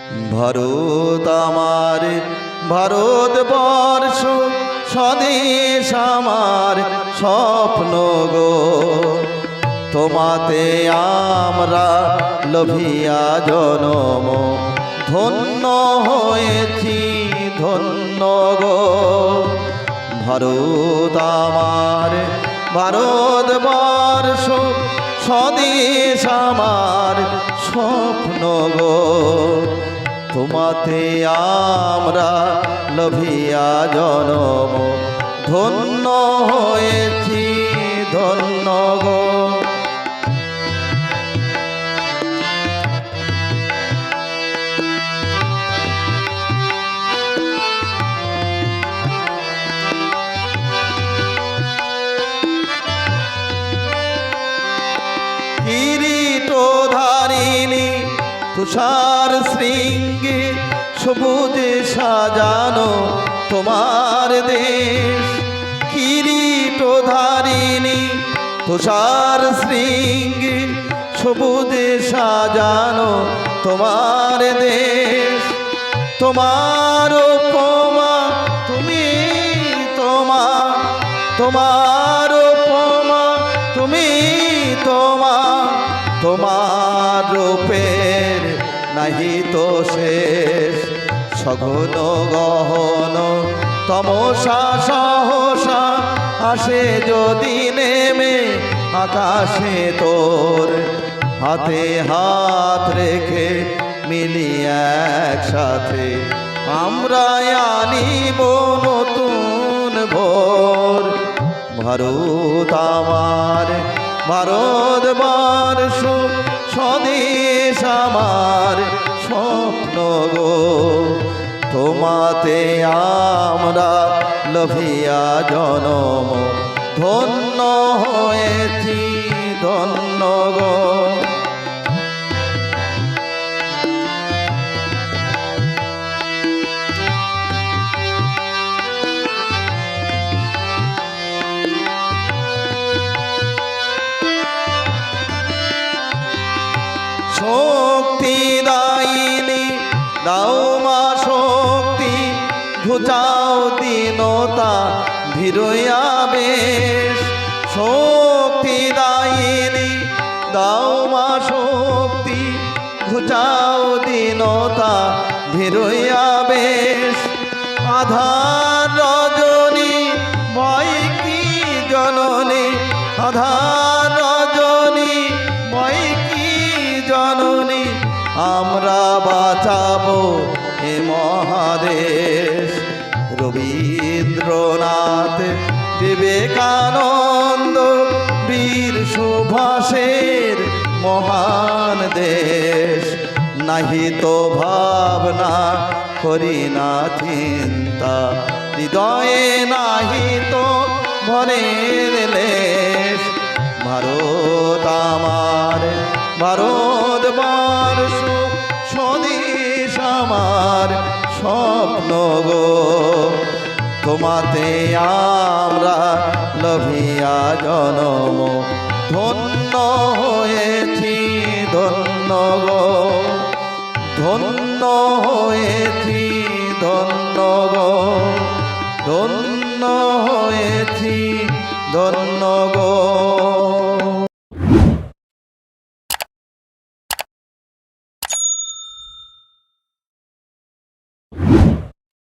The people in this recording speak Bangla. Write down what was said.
ভারত আমার ভারতবর্ষ স্বদেশ আমার স্বপ্ন গো। তোমাতে আমরা লোভিয়া জনম ধন্য হয়েছি ধন্য গো। ভারত আমার ভারতবর্ষ স্বদেশ আমার স্বপ্ন গো। তোমাতে আমরা লোভিয়া জনম ধন্য হয়েছি ধন্য গো। কিরীটধারিণী তুষার শৃঙ্গে সবুজে সাজানো তোমার দেশ। কিরীটধারিণী তুষার শৃঙ্গে সবুজে সাজানো তোমার দেশ। তোমার উপমা তুমি তোমার উপমা তুমি তোমার রূপের নাহি তো শেষ। সঘন গহন তমসা সহসা আসে যদি নেমে আকাশে তোর। হাতে হাত রেখে মিলি একসাথে আমরা আনিব নতুন ভোর। ভারত আমার ভারতবর্ষ স্বদেশ আমার স্বপ্ন গো। তোমাতে আমরা লোভিয়া জনম ধন্য হয়েছি ধন্য গো। শক্তিদায়িনী দাও মা শক্তি ঘুচাও দীনতা ভিড়য়া বেশ। শক্তিদায়িনী দাও মা শক্তি ঘুচাও দীনতা ভিড়য়া বেশ। আধার রজনী ভয় কি জননী আধার রজনী ভয় কি জননী আমরা বাঁচাবো এ মহাদেশ। রবীন্দ্রনাথ বিবেকানন্দ বীর সুভাষের মহান দেশ। নাহি তো ভাবনা করি না চিন্তা হৃদয়ে নাহি তো মনের লেশ। ভারত আমার ভারতবর্ষ স্বদেশ আমার স্বপ্ন গো। তোমাতে আমরা লোভিয়া জনম ধন্য হয়েছি ধন্য গো। ধন্য হয়েছি ধন্য গো। ধন্য হয়েছি ধন্য গো।